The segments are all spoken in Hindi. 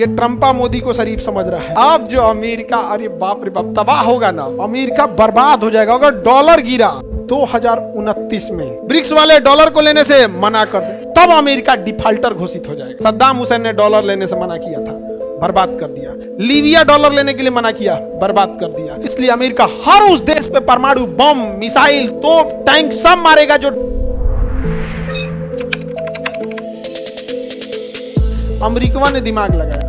ये ट्रम्पा मोदी को शरीफ समझ रहा है। अब जो अमेरिका, अरे बाप रे बाप, तबाह होगा ना, अमेरिका बर्बाद हो जाएगा अगर डॉलर गिरा 2029 में। ब्रिक्स वाले डॉलर को लेने से मना कर दे, तब अमेरिका डिफाल्टर घोषित हो जाएगा। सद्दाम हुसैन ने डॉलर लेने से मना किया था, बर्बाद कर दिया। लीबिया डॉलर लेने के लिए मना किया, बर्बाद कर दिया। इसलिए अमेरिका हर उस देश पे परमाणु बम, मिसाइल, तोप, टैंक सब मारेगा जो अमेरिका ने दिमाग लगाया।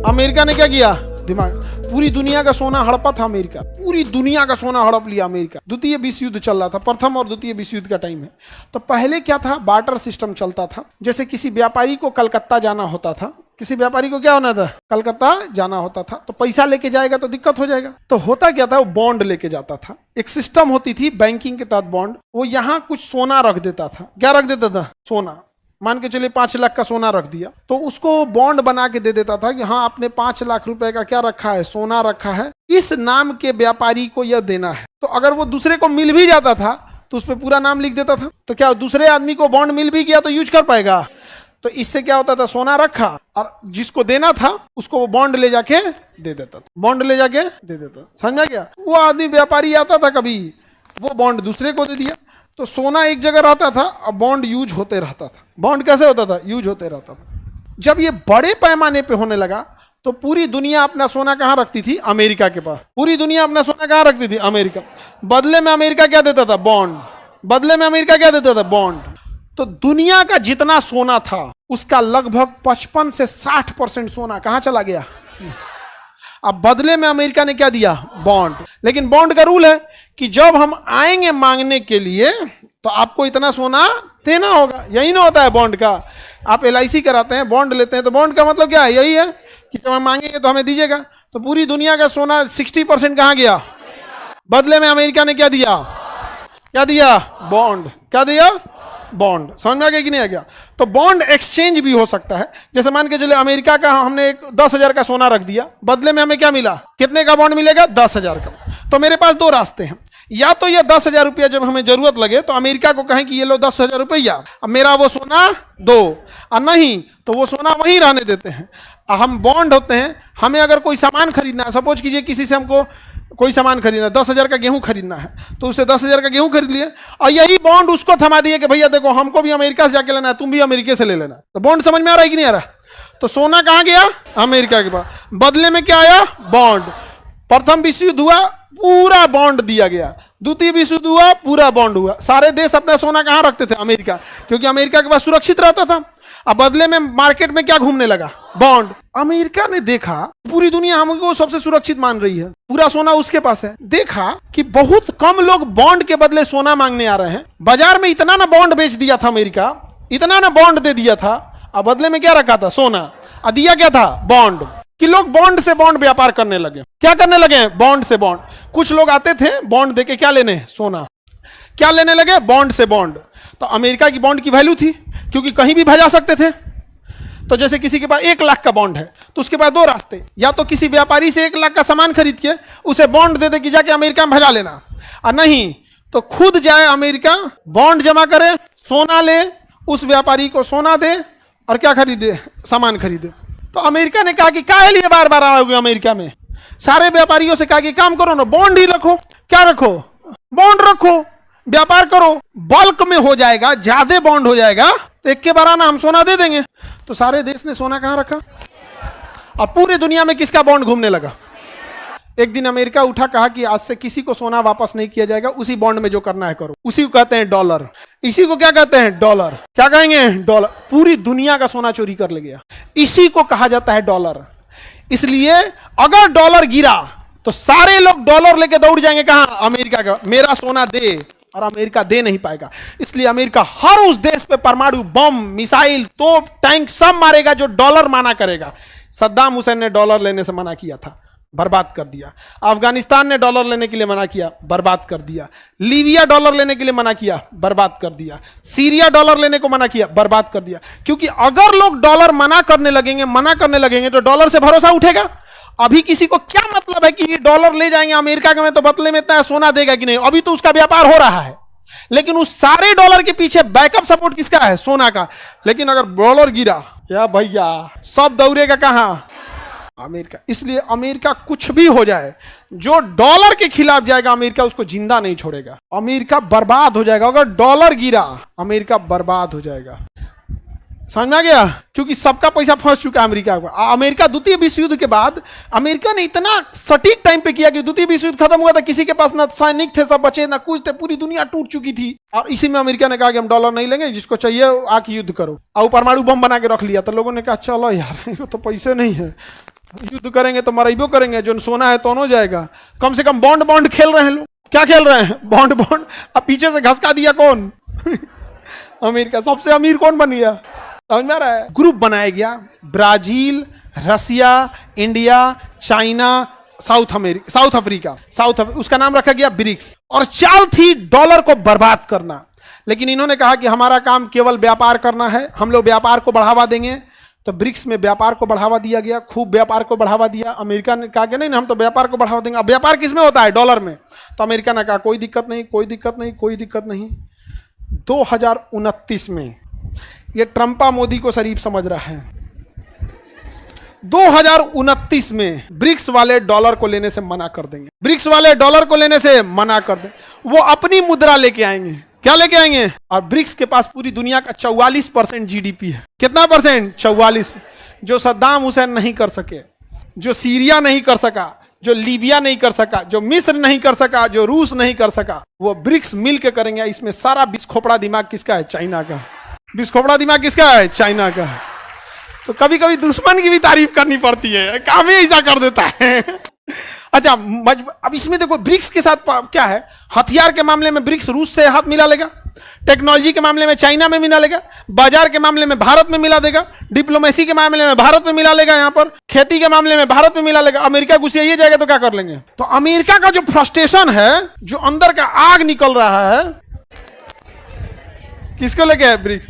अमेरिका ने क्या किया? दिमाग। पूरी दुनिया का सोना हड़पा था अमेरिका, पूरी दुनिया का सोना हड़प लिया अमेरिका। द्वितीय विश्व युद्ध चल रहा था, प्रथम और द्वितीय विश्व युद्ध का टाइम है। तो पहले क्या था, बार्टर सिस्टम चलता था। जैसे किसी व्यापारी को कलकत्ता जाना होता था, किसी व्यापारी को क्या होना था, कलकत्ता जाना होता था, तो पैसा लेके जाएगा तो दिक्कत हो जाएगा। तो होता क्या था, वो बॉन्ड लेके जाता था। एक सिस्टम होती थी बैंकिंग के तहत बॉन्ड, वो यहाँ कुछ सोना रख देता था। क्या रख देता था? सोना। मान के चलिए 5 लाख का सोना रख दिया, तो उसको बॉन्ड बना के दे देता था कि हाँ, आपने 5 लाख रुपए का क्या रखा है, सोना रखा है, इस नाम के व्यापारी को यह देना है। तो अगर वो दूसरे को मिल भी जाता था तो उस पर पूरा नाम लिख देता था। तो क्या दूसरे आदमी को बॉन्ड मिल भी गया तो यूज कर पाएगा? तो इससे क्या होता था, सोना रखा और जिसको देना था उसको वो बॉन्ड ले जाके दे देता था, बॉन्ड ले जाके दे देता। समझा क्या? वो आदमी व्यापारी आता था, कभी वो बॉन्ड दूसरे को दे दिया। तो सोना एक जगह रहता था और बॉन्ड यूज होते रहता था। बॉन्ड कैसे होता था? यूज होते रहता था। जब ये बड़े पैमाने पे होने लगा तो पूरी दुनिया अपना सोना कहाँ रखती थी? अमेरिका के पास। पूरी दुनिया अपना सोना कहाँ रखती थी? अमेरिका। बदले में अमेरिका क्या देता था? बॉन्ड। बदले में अमेरिका क्या देता था? बॉन्ड। तो दुनिया का जितना सोना था उसका लगभग 55 से 60% सोना कहाँ चला गया? अब बदले में अमेरिका ने क्या दिया? बॉन्ड। लेकिन बॉन्ड का रूल है कि जब हम आएंगे मांगने के लिए तो आपको इतना सोना देना होगा। यही ना होता है बॉन्ड का। आप LIC कराते हैं, बॉन्ड लेते हैं, तो बॉन्ड का मतलब क्या है? यही है कि जब हम मांगेंगे तो हमें दीजिएगा। तो पूरी दुनिया का सोना 60% कहाँ गया? बदले में अमेरिका ने क्या दिया? क्या दिया? बॉन्ड। क्या दिया? बॉन्ड। समझ में आ गया कि नहीं आ गया? तो बॉन्ड एक्सचेंज भी हो सकता है। जैसे मान के चले अमेरिका का हमने 10,000 का सोना रख दिया, बदले में हमें क्या मिला? कितने का बॉन्ड मिलेगा? 10,000 का। तो मेरे पास 2 रास्ते हैं। या तो ये 10,000 रुपया जब हमें जरूरत लगे तो अमेरिका को कहें कि ये लो 10,000 रुपया, अब मेरा वो सोना दो, और नहीं तो वो सोना वहीं रहने देते हैं। हम बॉन्ड होते हैं, हमें अगर कोई सामान खरीदना है, सपोज कीजिए किसी से हमको कोई सामान खरीदना है, 10,000 का गेहूं खरीदना है, तो उससे 10,000 का गेहूं खरीद लिए और यही बॉन्ड उसको थमा दिए कि भैया देखो हमको भी अमेरिका से जाके लेना है, तुम भी अमेरिका से ले लेना। तो बॉन्ड समझ में आ रहा है कि नहीं आ रहा? तो सोना कहाँ गया? अमेरिका के पास। बदले में क्या आया? बॉन्ड। प्रथम विश्व युद्ध हुआ, पूरा बॉन्ड दिया गया। द्वितीय विश्व युद्ध हुआ, पूरा बॉन्ड हुआ। सारे देश अपना सोना कहाँ रखते थे? अमेरिका, क्योंकि अमेरिका के पास सुरक्षित रहता था। अब बदले में मार्केट में क्या घूमने लगा? बॉन्ड। अमेरिका ने देखा पूरी दुनिया हमको सबसे सुरक्षित मान रही है, पूरा सोना उसके पास है। देखा कि बहुत कम लोग बॉन्ड के बदले सोना मांगने आ रहे हैं। बाजार में इतना ना बॉन्ड बेच दिया था अमेरिका, इतना ना बॉन्ड दे दिया था, अब बदले में क्या रखा था? सोना। और दिया क्या था? बॉन्ड। कि लोग बॉन्ड से बॉन्ड व्यापार करने लगे। क्या करने लगे? बॉन्ड से बॉन्ड। कुछ लोग आते थे बॉन्ड देके क्या लेने? सोना। क्या लेने लगे? बॉन्ड से बॉन्ड। तो अमेरिका की बॉन्ड की वैल्यू थी, क्योंकि कहीं भी भेजा सकते थे। तो जैसे किसी के पास 1 लाख का बॉन्ड है तो उसके पास 2 रास्ते, या तो किसी व्यापारी से 1 लाख का सामान खरीद के उसे बॉन्ड दे दे कि जाके अमेरिका में भेजा लेना, और नहीं तो खुद जाए अमेरिका, बॉन्ड जमा करे, सोना ले, उस व्यापारी को सोना दे और क्या खरीदे? सामान खरीदे। तो अमेरिका ने कहा कि काहे लिए बार बार आओगे अमेरिका में? सारे व्यापारियों से कहा कि काम करो ना, बॉन्ड ही रखो। क्या रखो? बॉन्ड रखो, व्यापार करो, बल्क में हो जाएगा, ज्यादा बॉन्ड हो जाएगा तो एक के बार आना, हम सोना दे देंगे। तो सारे देश ने सोना कहां रखा और पूरी दुनिया में किसका बॉन्ड घूमने लगा? एक दिन अमेरिका उठा, कहा कि आज से किसी को सोना वापस नहीं किया जाएगा, उसी बॉन्ड में जो करना है करो। उसी को कहते हैं डॉलर। इसी को क्या कहते हैं? डॉलर। क्या कहेंगे? डॉलर। पूरी दुनिया का सोना चोरी कर ले गया, इसी को कहा जाता है डॉलर। इसलिए अगर डॉलर गिरा तो सारे लोग डॉलर लेके दौड़ जाएंगे कहां? अमेरिका का। मेरा सोना दे, और अमेरिका दे नहीं पाएगा। इसलिए अमेरिका हर उस देश पे परमाणु बम, मिसाइल, तोप, टैंक सब मारेगा जो डॉलर माना करेगा। सद्दाम हुसैन ने डॉलर लेने से मना किया था, बर्बाद कर दिया। अफगानिस्तान ने डॉलर लेने के लिए मना किया, बर्बाद कर दिया। लीबिया डॉलर लेने के लिए मना किया, बर्बाद कर दिया। सीरिया डॉलर लेने को मना किया, बर्बाद कर दिया। क्योंकि अगर लोग डॉलर मना करने लगेंगे तो डॉलर से भरोसा उठेगा। अभी किसी को क्या मतलब है कि ये डॉलर ले जाएंगे अमेरिका में तो बदले में इतना सोना देगा कि नहीं? अभी तो उसका व्यापार हो रहा है, लेकिन उस सारे डॉलर के पीछे बैकअप सपोर्ट किसका है? सोना का। लेकिन अगर डॉलर गिरा, या भैया सब दौड़ेगा कहां? अमेरिका। इसलिए अमेरिका कुछ भी हो जाए, जो डॉलर के खिलाफ जाएगा अमेरिका उसको जिंदा नहीं छोड़ेगा। अमेरिका बर्बाद हो जाएगा अगर डॉलर गिरा, अमेरिका बर्बाद हो जाएगा। समझ में आ गया? क्योंकि सबका पैसा फंस चुका है अमेरिका का। अमेरिका द्वितीय विश्व युद्ध के बाद अमेरिका ने इतना सटीक टाइम पे किया कि द्वितीय विश्व युद्ध खत्म हुआ था, किसी के पास ना सैनिक थे, सब बचे ना कुछ थे, पूरी दुनिया टूट चुकी थी। और इसी में अमेरिका ने कहा कि हम डॉलर नहीं लेंगे, जिसको चाहिए आके युद्ध करो, और परमाणु बम बना के रख लिया। तो लोगों ने कहा चलो यार, तो पैसे नहीं है, युद्ध करेंगे तो मरेबो करेंगे, जो सोना है तो हो जाएगा। कम से कम बॉन्ड बॉन्ड खेल रहे हैं लोग। क्या खेल रहे हैं? Bond bond. अब पीछे से घसका दिया कौन? अमेरिका। सबसे अमीर कौन बन गया? समझ में आ रहा है? ग्रुप बनाया गया, ब्राजील, रसिया, इंडिया, चाइना, साउथ अफ्रीका, उसका नाम रखा गया ब्रिक्स। और चाल थी डॉलर को बर्बाद करना। लेकिन इन्होंने कहा कि हमारा काम केवल व्यापार करना है, हम लोग व्यापार को बढ़ावा देंगे। तो ब्रिक्स में व्यापार को बढ़ावा दिया गया, खूब व्यापार को बढ़ावा दिया। अमेरिका ने कहा कि नहीं हम तो व्यापार को बढ़ावा देंगे। अब व्यापार किस में होता है? डॉलर में। तो अमेरिका ने कहा कोई दिक्कत नहीं, कोई दिक्कत नहीं, कोई दिक्कत नहीं। 2029 में ये ट्रंपा मोदी को शरीफ समझ रहा है। 2029 में ब्रिक्स वाले डॉलर को लेने से मना कर देंगे। ब्रिक्स वाले डॉलर को लेने से मना कर दें, वो अपनी मुद्रा लेके आएंगे। क्या लेके आएंगे? और ब्रिक्स के पास पूरी दुनिया का 44% जीडीपी है। कितना परसेंट? 44। जो सद्दाम हुसैन नहीं कर सके, जो सीरिया नहीं कर सका, जो लीबिया नहीं कर सका, जो मिस्र नहीं कर सका, जो रूस नहीं कर सका, वो ब्रिक्स मिल के करेंगे। इसमें सारा बिस खोपड़ा दिमाग किसका है? चाइना का। बिस खोपड़ा दिमाग किसका है? चाइना का। तो कभी कभी दुश्मन की भी तारीफ करनी पड़ती है, काम ही ऐसा कर देता है। अच्छा, अब इसमें देखो ब्रिक्स के साथ क्या है। हथियार के मामले में ब्रिक्स रूस से हाथ मिला लेगा, टेक्नोलॉजी के मामले में चाइना में मिला लेगा, बाजार के मामले में भारत में मिला देगा, डिप्लोमेसी के मामले में भारत में मिला लेगा, यहाँ पर खेती के मामले में भारत में मिला लेगा। अमेरिका घुसिए जाएगा तो क्या कर लेंगे? तो अमेरिका का जो फ्रस्ट्रेशन है, जो अंदर का आग निकल रहा है, किसको लेके है? ब्रिक्स।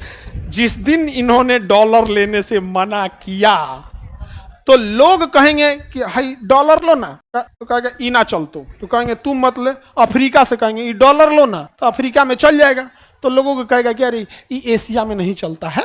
जिस दिन इन्होंने डॉलर लेने से मना किया तो लोग कहेंगे कि हाई डॉलर लो ना, तो कहेगा ई ना चल, तो कहेंगे तुम मत ले। अफ्रीका से कहेंगे ई डॉलर लो ना, तो अफ्रीका में चल जाएगा। तो लोगों को कहेगा कि अरे ये एशिया में नहीं चलता है,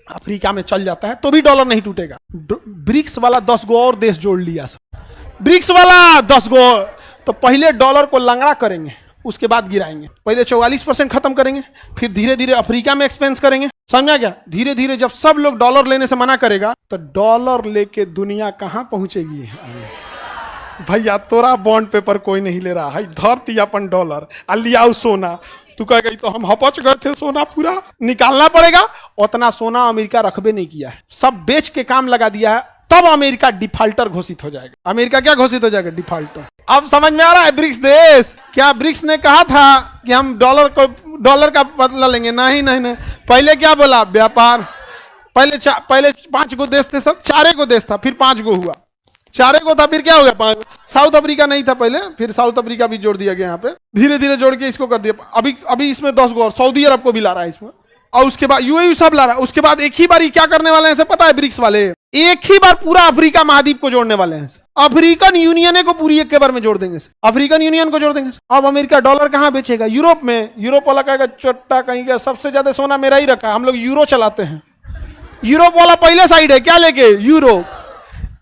अफ्रीका में चल जाता है, तो भी डॉलर नहीं टूटेगा। ब्रिक्स वाला 10 गो और देश जोड़ लिया सब। ब्रिक्स वाला 10 गो। तो पहले डॉलर को लंगड़ा करेंगे, उसके बाद गिराएंगे। पहले 44% खत्म करेंगे, फिर धीरे धीरे अफ्रीका में एक्सपेंस करेंगे। समझा क्या? धीरे धीरे जब सब लोग डॉलर लेने से मना करेगा तो डॉलर लेके दुनिया कहां पहुंचेगी? भैया तोरा बॉन्ड पेपर कोई नहीं ले रहा है, धरती अपन डॉलर लियाओ सोना। तू कहेगा तो हम हपच गए थे, सोना पूरा निकालना पड़ेगा। उतना सोना अमेरिका रखबे नहीं किया है, सब बेच के काम लगा दिया है। तब अमेरिका डिफॉल्टर घोषित हो जाएगा। अमेरिका क्या घोषित हो जाएगा? डिफॉल्टर। अब समझ में आ रहा है ब्रिक्स देश? क्या ब्रिक्स ने कहा था कि हम डॉलर का बदला लेंगे? नहीं नहीं नहीं। पहले क्या बोला? व्यापार। पहले 5 गो देश थे, सब 4 गो देश था, फिर 5 गो हुआ। 4 गो था, फिर क्या हो गया? 5। साउथ अफ्रीका नहीं था पहले, फिर साउथ अफ्रीका भी जोड़ दिया गया यहाँ पे। धीरे धीरे जोड़ के इसको कर दिया। अभी इसमें 10 गो और सऊदी अरब को भी ला रहा है इसमें, और उसके बाद यूएई सब ला रहा है। उसके बाद एक ही बार क्या करने वाले हैं पता है? ब्रिक्स वाले एक ही बार पूरा अफ्रीका महाद्वीप को जोड़ने वाले हैं। अफ्रीकन यूनियन को पूरी एक के बार में जोड़ देंगे। अफ्रीकन यूनियन को जोड़ देंगे। अब अमेरिका डॉलर कहां बेचेगा? यूरोप में। यूरोप वाला कहेगा चट्टा कहीं का, सबसे ज्यादा सोना मेरा ही रखा है, हम लोग यूरो चलाते हैं। यूरोप वाला पहले साइड है, क्या लेके? यूरो।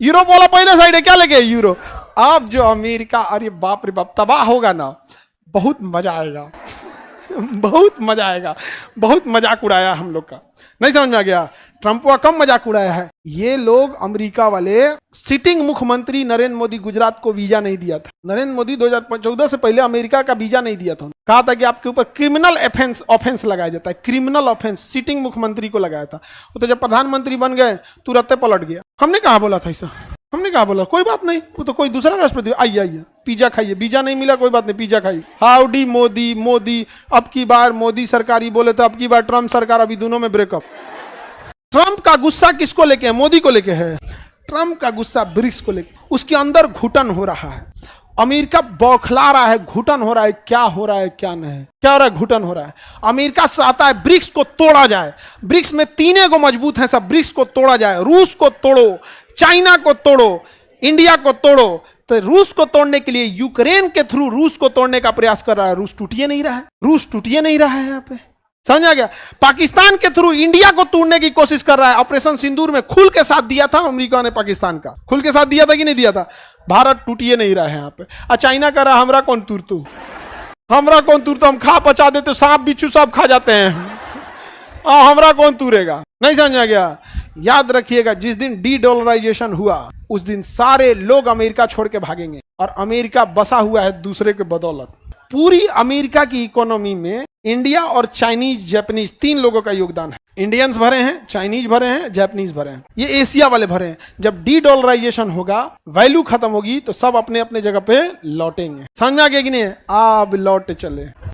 यूरोप वाला पहले साइड है, क्या लेके? यूरो। अब जो अमेरिका, अरे बाप रे बाप, तबाह होगा ना, बहुत मजा आएगा। बहुत मजा आएगा। बहुत मजाक उड़ाया हम लोग का, नहीं समझ में आ गया? ट्रंप का कम मजाक उड़ाया है। ये लोग अमेरिका वाले, सिटिंग मुख्यमंत्री नरेंद्र मोदी गुजरात को वीजा नहीं दिया था। नरेंद्र मोदी 2014 से पहले अमेरिका का वीजा नहीं दिया था। कहा था कि आपके ऊपर क्रिमिनल ऑफेंस लगाया जाता है, क्रिमिनल ऑफेंस सिटिंग मुख्यमंत्री को लगाया था। वो तो जब प्रधानमंत्री बन गए तुरंत पलट गया। हमने कहा बोला था ऐसा? हमने कहा बोला कोई बात नहीं, वो तो कोई दूसरा राष्ट्रपति। आइए पिज्जा खाइए, वीजा नहीं मिला कोई बात नहीं, पिज्जा खाइए। हाउडी मोदी। मोदी अब की बार मोदी सरकार ही बोले थे, अब की बार ट्रंप सरकार, अभी दोनों में ब्रेकअप। ट्रंप का गुस्सा किसको लेके है? मोदी को लेके है। ट्रंप का गुस्सा ब्रिक्स को लेके। उसके अंदर घुटन हो रहा है, अमेरिका बौखला रहा है, घुटन हो रहा है। क्या हो रहा है क्या नहीं? क्या हो रहा है? घुटन हो रहा है। अमेरिका चाहता है ब्रिक्स को तोड़ा जाए। ब्रिक्स में 3 गो मजबूत हैं, सब ब्रिक्स को तोड़ा जाए। रूस को तोड़ो, चाइना को तोड़ो, इंडिया को तोड़ो। तो रूस को तोड़ने के लिए यूक्रेन के थ्रू रूस को तोड़ने का प्रयास कर रहा है। रूस टूटिए नहीं रहा है, रूस टूटिए नहीं रहा है यहाँ पे। समझ आ गया। पाकिस्तान के थ्रू इंडिया को तोड़ने की कोशिश कर रहा है। ऑपरेशन सिंदूर में खुल के साथ दिया था अमेरिका ने, पाकिस्तान का खुल के साथ दिया था कि नहीं दिया था। भारत टूटिए नहीं रहा है यहाँ पे। चाइना कह रहा हमरा कौन तूर तू, हमरा कौन तूर, तो हम खा पचा देते, सांप बिच्छू सब खा जाते हैं, हमरा कौन तूरेगा। नहीं समझ आ गया। याद रखिएगा, जिस दिन डी डॉलराइजेशन हुआ उस दिन सारे लोग अमेरिका छोड़ के भागेंगे, और अमेरिका बसा हुआ है दूसरे के बदौलत। पूरी अमेरिका की इकोनॉमी में इंडिया और चाइनीज जापानीज 3 लोगों का योगदान है। इंडियंस भरे हैं, चाइनीज भरे हैं, जापानीज भरे हैं, ये एशिया वाले भरे हैं। जब डी डॉलराइजेशन होगा, वैल्यू खत्म होगी, तो सब अपने अपने जगह पे लौटेंगे। समझ में आ गया कि नहीं? अब लौट चले।